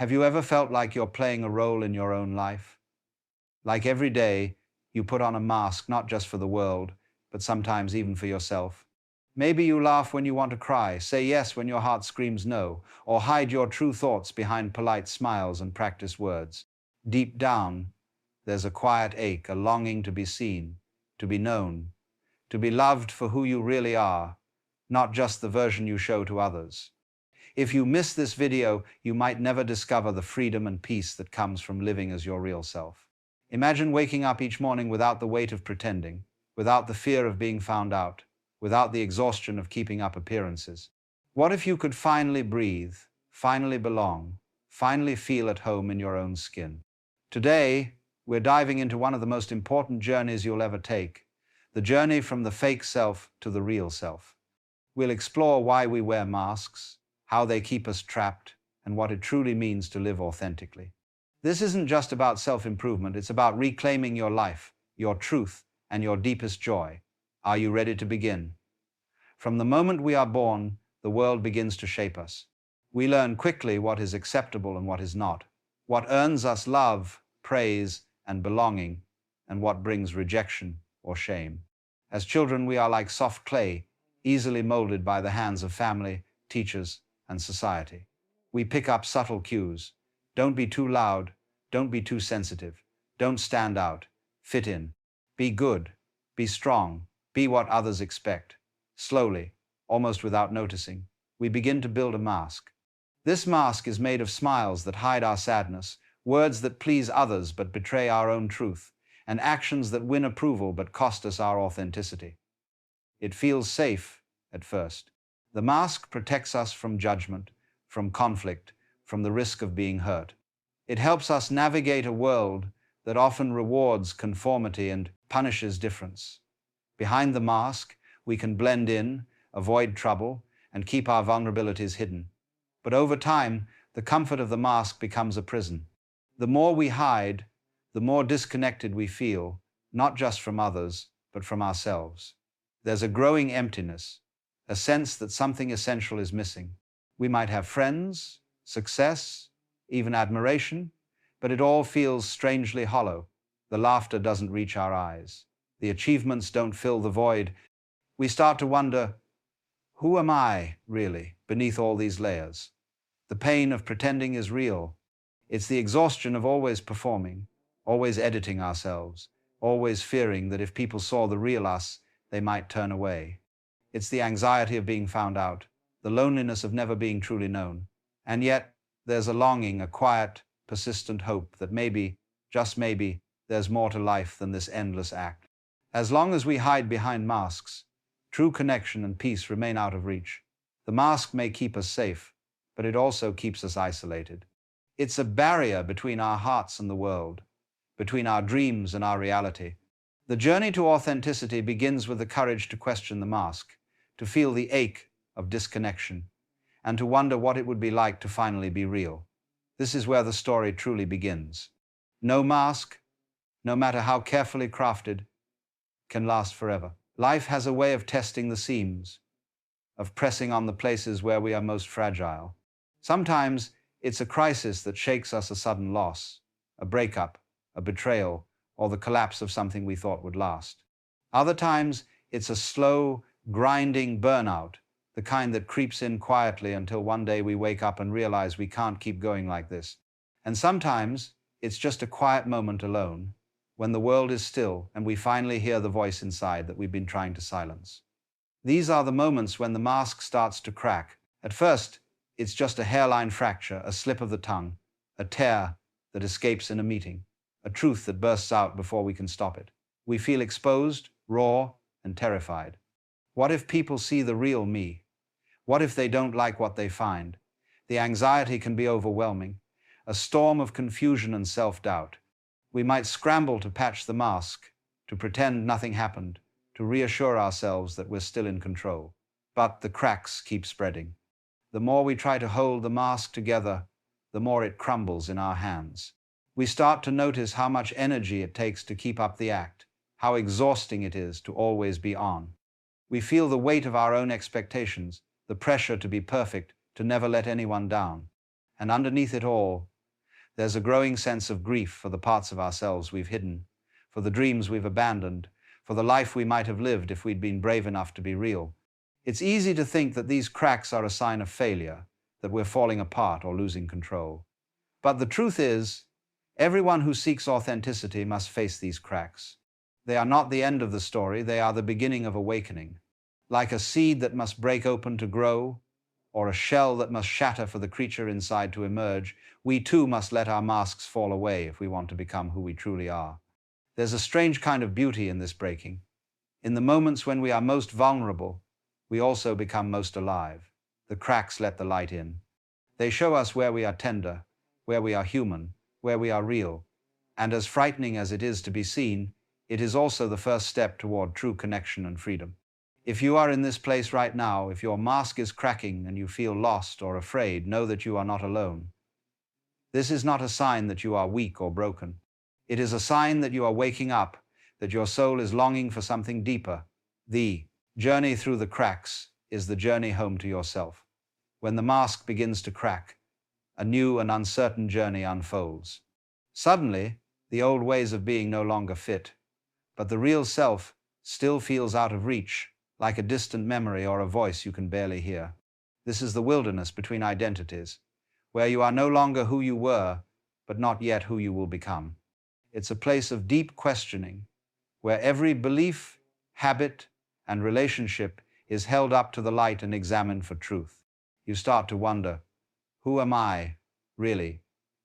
Have you ever felt like you're playing a role in your own life? Like every day, you put on a mask not just for the world, but sometimes even for yourself. Maybe you laugh when you want to cry, say yes when your heart screams no, or hide your true thoughts behind polite smiles and practiced words. Deep down, there's a quiet ache, a longing to be seen, to be known, to be loved for who you really are, not just the version you show to others. If you miss this video, you might never discover the freedom and peace that comes from living as your real self. Imagine waking up each morning without the weight of pretending, without the fear of being found out, without the exhaustion of keeping up appearances. What if you could finally breathe, finally belong, finally feel at home in your own skin? Today, we're diving into one of the most important journeys you'll ever take, the journey from the fake self to the real self. We'll explore why we wear masks, how they keep us trapped, and what it truly means to live authentically. This isn't just about self-improvement, it's about reclaiming your life, your truth, and your deepest joy. Are you ready to begin? From the moment we are born, the world begins to shape us. We learn quickly what is acceptable and what is not, what earns us love, praise, and belonging, and what brings rejection or shame. As children, we are like soft clay, easily molded by the hands of family, teachers, and society. We pick up subtle cues. Don't be too loud. Don't be too sensitive. Don't stand out. Fit in. Be good. Be strong. Be what others expect. Slowly, almost without noticing, we begin to build a mask. This mask is made of smiles that hide our sadness, words that please others but betray our own truth, and actions that win approval but cost us our authenticity. It feels safe at first. The mask protects us from judgment, from conflict, from the risk of being hurt. It helps us navigate a world that often rewards conformity and punishes difference. Behind the mask, we can blend in, avoid trouble, and keep our vulnerabilities hidden. But over time, the comfort of the mask becomes a prison. The more we hide, the more disconnected we feel, not just from others, but from ourselves. There's a growing emptiness, a sense that something essential is missing. We might have friends, success, even admiration, but it all feels strangely hollow. The laughter doesn't reach our eyes. The achievements don't fill the void. We start to wonder, who am I, really, beneath all these layers? The pain of pretending is real. It's the exhaustion of always performing, always editing ourselves, always fearing that if people saw the real us, they might turn away. It's the anxiety of being found out, the loneliness of never being truly known. And yet, there's a longing, a quiet, persistent hope that maybe, just maybe, there's more to life than this endless act. As long as we hide behind masks, true connection and peace remain out of reach. The mask may keep us safe, but it also keeps us isolated. It's a barrier between our hearts and the world, between our dreams and our reality. The journey to authenticity begins with the courage to question the mask, to feel the ache of disconnection, and to wonder what it would be like to finally be real. This is where the story truly begins. No mask, no matter how carefully crafted, can last forever. Life has a way of testing the seams, of pressing on the places where we are most fragile. Sometimes it's a crisis that shakes us, a sudden loss, a breakup, a betrayal, or the collapse of something we thought would last. Other times, it's a slow, grinding burnout, the kind that creeps in quietly until one day we wake up and realize we can't keep going like this. And sometimes, it's just a quiet moment alone, when the world is still and we finally hear the voice inside that we've been trying to silence. These are the moments when the mask starts to crack. At first, it's just a hairline fracture, a slip of the tongue, a tear that escapes in a meeting, a truth that bursts out before we can stop it. We feel exposed, raw, and terrified. What if people see the real me? What if they don't like what they find? The anxiety can be overwhelming, a storm of confusion and self-doubt. We might scramble to patch the mask, to pretend nothing happened, to reassure ourselves that we're still in control. But the cracks keep spreading. The more we try to hold the mask together, the more it crumbles in our hands. We start to notice how much energy it takes to keep up the act, how exhausting it is to always be on. We feel the weight of our own expectations, the pressure to be perfect, to never let anyone down. And underneath it all, There's a growing sense of grief for the parts of ourselves we've hidden, for the dreams we've abandoned, for the life we might have lived if we'd been brave enough to be real. It's easy to think that these cracks are a sign of failure, that we're falling apart or losing control. But the truth is, everyone who seeks authenticity must face these cracks. They are not the end of the story, they are the beginning of awakening. Like a seed that must break open to grow, or a shell that must shatter for the creature inside to emerge, we too must let our masks fall away if we want to become who we truly are. There's a strange kind of beauty in this breaking. In the moments when we are most vulnerable, we also become most alive. The cracks let the light in. They show us where we are tender, where we are human, where we are real. And as frightening as it is to be seen, it is also the first step toward true connection and freedom. If you are in this place right now, if your mask is cracking and you feel lost or afraid, know that you are not alone. This is not a sign that you are weak or broken. It is a sign that you are waking up, that your soul is longing for something deeper. The journey through the cracks is the journey home to yourself. When the mask begins to crack, a new and uncertain journey unfolds. Suddenly, the old ways of being no longer fit, but the real self still feels out of reach, like a distant memory or a voice you can barely hear. This is the wilderness between identities, where you are no longer who you were, but not yet who you will become. It's a place of deep questioning, where every belief, habit, and relationship is held up to the light and examined for truth. You start to wonder, who am I, really,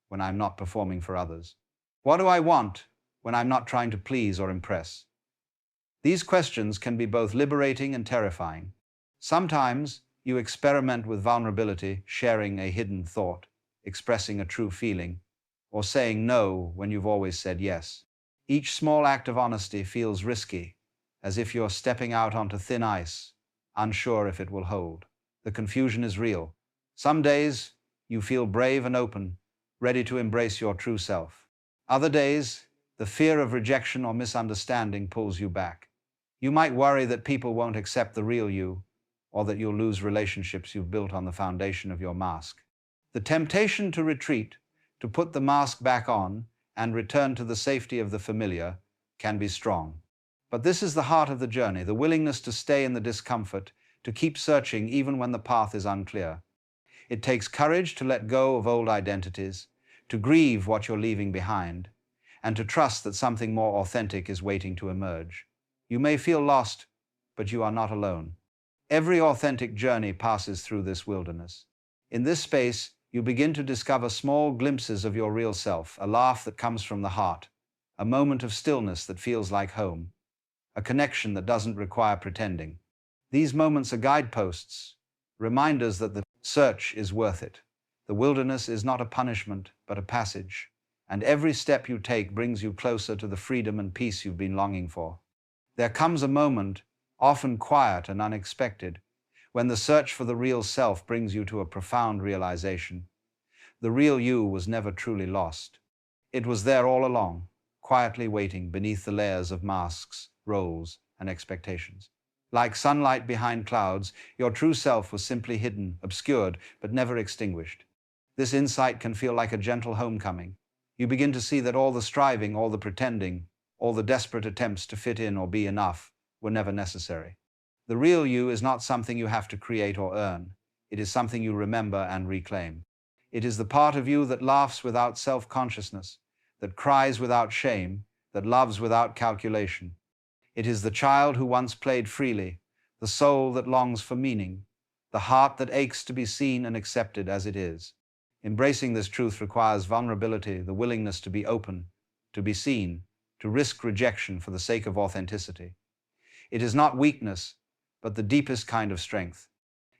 when I'm not performing for others? What do I want when I'm not trying to please or impress? These questions can be both liberating and terrifying. Sometimes you experiment with vulnerability, sharing a hidden thought, expressing a true feeling, or saying no when you've always said yes. Each small act of honesty feels risky, as if you're stepping out onto thin ice, unsure if it will hold. The confusion is real. Some days you feel brave and open, ready to embrace your true self. Other days, the fear of rejection or misunderstanding pulls you back. You might worry that people won't accept the real you, or that you'll lose relationships you've built on the foundation of your mask. The temptation to retreat, to put the mask back on, and return to the safety of the familiar, can be strong. But this is the heart of the journey, the willingness to stay in the discomfort, to keep searching even when the path is unclear. It takes courage to let go of old identities, to grieve what you're leaving behind, and to trust that something more authentic is waiting to emerge. You may feel lost, but you are not alone. Every authentic journey passes through this wilderness. In this space, you begin to discover small glimpses of your real self, a laugh that comes from the heart, a moment of stillness that feels like home, a connection that doesn't require pretending. These moments are guideposts, reminders that the search is worth it. The wilderness is not a punishment, but a passage, and every step you take brings you closer to the freedom and peace you've been longing for. There comes a moment, often quiet and unexpected, when the search for the real self brings you to a profound realization. The real you was never truly lost. It was there all along, quietly waiting beneath the layers of masks, roles, and expectations. Like sunlight behind clouds, your true self was simply hidden, obscured, but never extinguished. This insight can feel like a gentle homecoming. You begin to see that all the striving, all the pretending, all the desperate attempts to fit in or be enough were never necessary. The real you is not something you have to create or earn. It is something you remember and reclaim. It is the part of you that laughs without self-consciousness, that cries without shame, that loves without calculation. It is the child who once played freely, the soul that longs for meaning, the heart that aches to be seen and accepted as it is. Embracing this truth requires vulnerability, the willingness to be open, to be seen, to risk rejection for the sake of authenticity. It is not weakness, but the deepest kind of strength.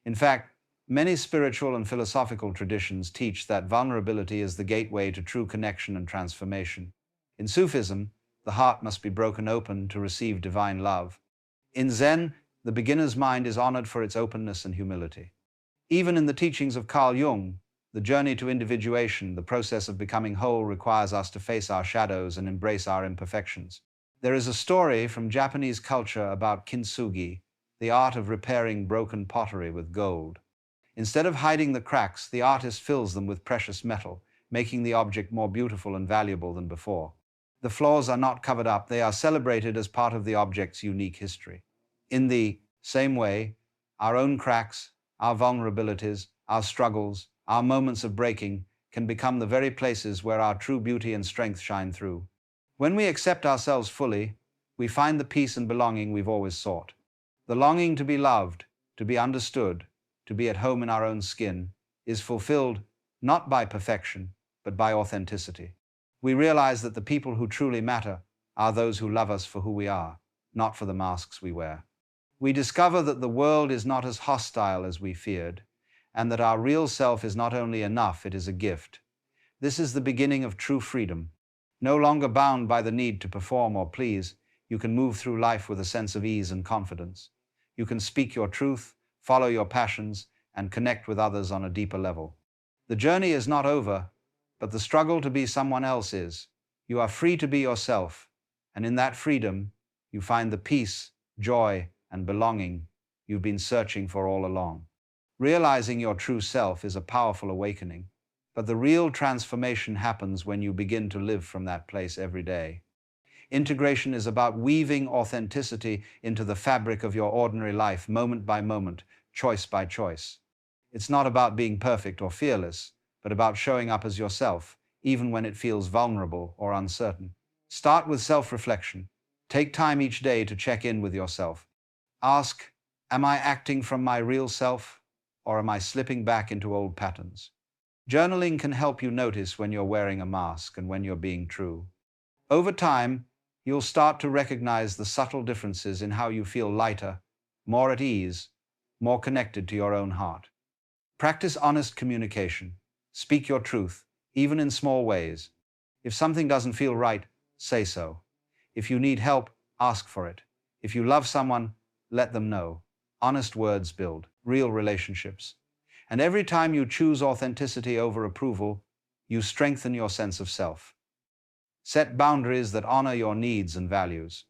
In fact, many spiritual and philosophical traditions teach that vulnerability is the gateway to true connection and transformation. In Sufism, the heart must be broken open to receive divine love. In Zen, the beginner's mind is honored for its openness and humility. Even in the teachings of Carl Jung, the journey to individuation, the process of becoming whole, requires us to face our shadows and embrace our imperfections. There is a story from Japanese culture about kintsugi, the art of repairing broken pottery with gold. Instead of hiding the cracks, the artist fills them with precious metal, making the object more beautiful and valuable than before. The flaws are not covered up, they are celebrated as part of the object's unique history. In the same way, our own cracks, our vulnerabilities, our struggles, our moments of breaking can become the very places where our true beauty and strength shine through. When we accept ourselves fully, we find the peace and belonging we've always sought. The longing to be loved, to be understood, to be at home in our own skin, is fulfilled not by perfection, but by authenticity. We realize that the people who truly matter are those who love us for who we are, not for the masks we wear. We discover that the world is not as hostile as we feared, and that our real self is not only enough, it is a gift. This is the beginning of true freedom. No longer bound by the need to perform or please, you can move through life with a sense of ease and confidence. You can speak your truth, follow your passions, and connect with others on a deeper level. The journey is not over, but the struggle to be someone else is. You are free to be yourself, and in that freedom, you find the peace, joy, and belonging you've been searching for all along. Realizing your true self is a powerful awakening, but the real transformation happens when you begin to live from that place every day. Integration is about weaving authenticity into the fabric of your ordinary life, moment by moment, choice by choice. It's not about being perfect or fearless, but about showing up as yourself, even when it feels vulnerable or uncertain. Start with self-reflection. Take time each day to check in with yourself. Ask, am I acting from my real self, or am I slipping back into old patterns? Journaling can help you notice when you're wearing a mask and when you're being true. Over time, you'll start to recognize the subtle differences in how you feel lighter, more at ease, more connected to your own heart. Practice honest communication. Speak your truth, even in small ways. If something doesn't feel right, say so. If you need help, ask for it. If you love someone, let them know. Honest words build real relationships. And every time you choose authenticity over approval, you strengthen your sense of self. Set boundaries that honor your needs and values.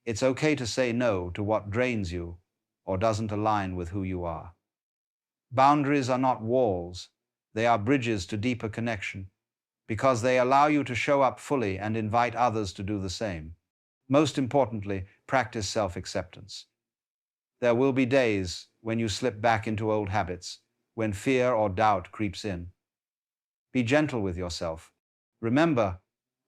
It's okay to say no to what drains you or doesn't align with who you are. Boundaries are not walls, they are bridges to deeper connection, because they allow you to show up fully and invite others to do the same. Most importantly, practice self-acceptance. There will be days when you slip back into old habits, when fear or doubt creeps in. Be gentle with yourself. Remember,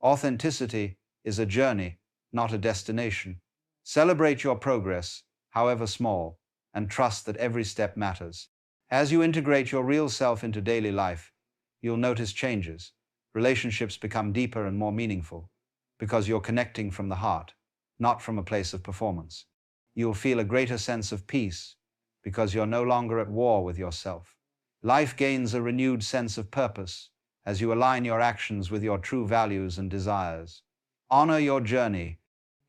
authenticity is a journey, not a destination. Celebrate your progress, however small, and trust that every step matters. As you integrate your real self into daily life, you'll notice changes. Relationships become deeper and more meaningful, because you're connecting from the heart, not from a place of performance. You'll feel a greater sense of peace, because you're no longer at war with yourself. Life gains a renewed sense of purpose as you align your actions with your true values and desires. Honor your journey.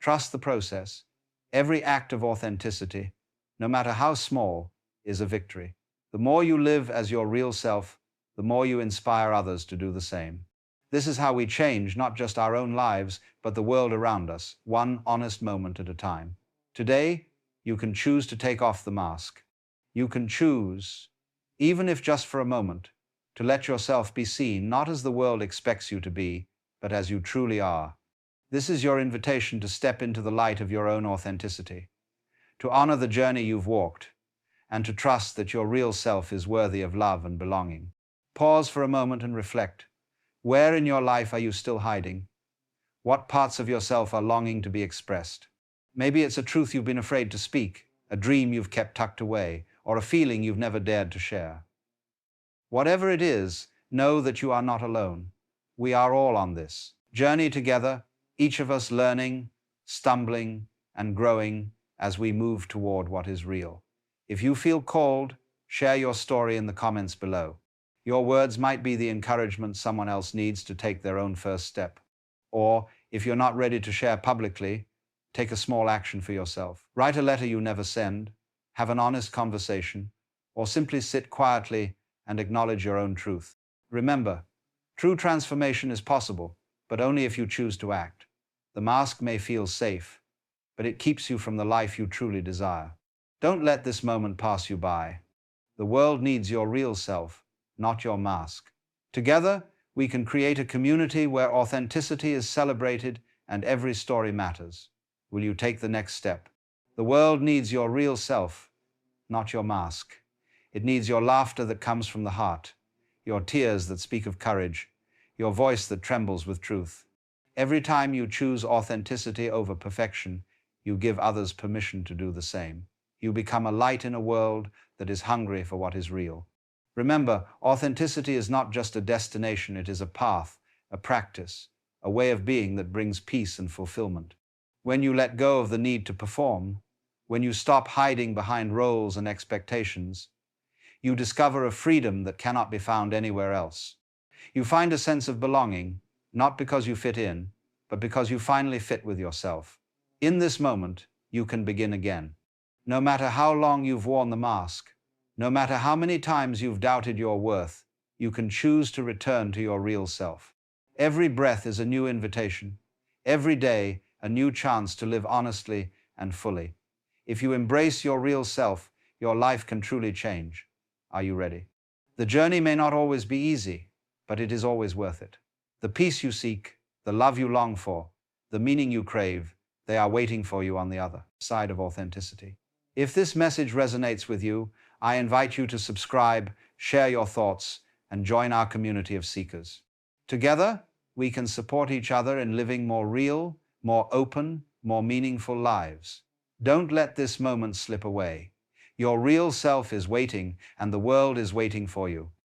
Trust the process. Every act of authenticity, no matter how small, is a victory. The more you live as your real self, the more you inspire others to do the same. This is how we change not just our own lives, but the world around us, one honest moment at a time. Today, you can choose to take off the mask. You can choose, even if just for a moment, to let yourself be seen not as the world expects you to be, but as you truly are. This is your invitation to step into the light of your own authenticity, to honor the journey you've walked, and to trust that your real self is worthy of love and belonging. Pause for a moment and reflect. Where in your life are you still hiding? What parts of yourself are longing to be expressed? Maybe it's a truth you've been afraid to speak, a dream you've kept tucked away, or a feeling you've never dared to share. Whatever it is, know that you are not alone. We are all on this journey together, each of us learning, stumbling, and growing as we move toward what is real. If you feel called, share your story in the comments below. Your words might be the encouragement someone else needs to take their own first step. Or, if you're not ready to share publicly, take a small action for yourself. Write a letter you never send, have an honest conversation, or simply sit quietly and acknowledge your own truth. Remember, true transformation is possible, but only if you choose to act. The mask may feel safe, but it keeps you from the life you truly desire. Don't let this moment pass you by. The world needs your real self, not your mask. Together, We can create a community where authenticity is celebrated and every story matters. Will you take the next step? The world needs your real self, not your mask. It needs your laughter that comes from the heart, your tears that speak of courage, your voice that trembles with truth. Every time you choose authenticity over perfection, you give others permission to do the same. You become a light in a world that is hungry for what is real. Remember, authenticity is not just a destination, it is a path, a practice, a way of being that brings peace and fulfillment. When you let go of the need to perform, when you stop hiding behind roles and expectations, you discover a freedom that cannot be found anywhere else. You find a sense of belonging, not because you fit in, but because you finally fit with yourself. In this moment, you can begin again. No matter how long you've worn the mask, no matter how many times you've doubted your worth, you can choose to return to your real self. Every breath is a new invitation. Every day, a new chance to live honestly and fully. If you embrace your real self, your life can truly change. Are you ready? The journey may not always be easy, but it is always worth it. The peace you seek, the love you long for, the meaning you crave, they are waiting for you on the other side of authenticity. If this message resonates with you, I invite you to subscribe, share your thoughts, and join our community of seekers. Together, we can support each other in living more real, more open, more meaningful lives. Don't let this moment slip away. Your real self is waiting, and the world is waiting for you.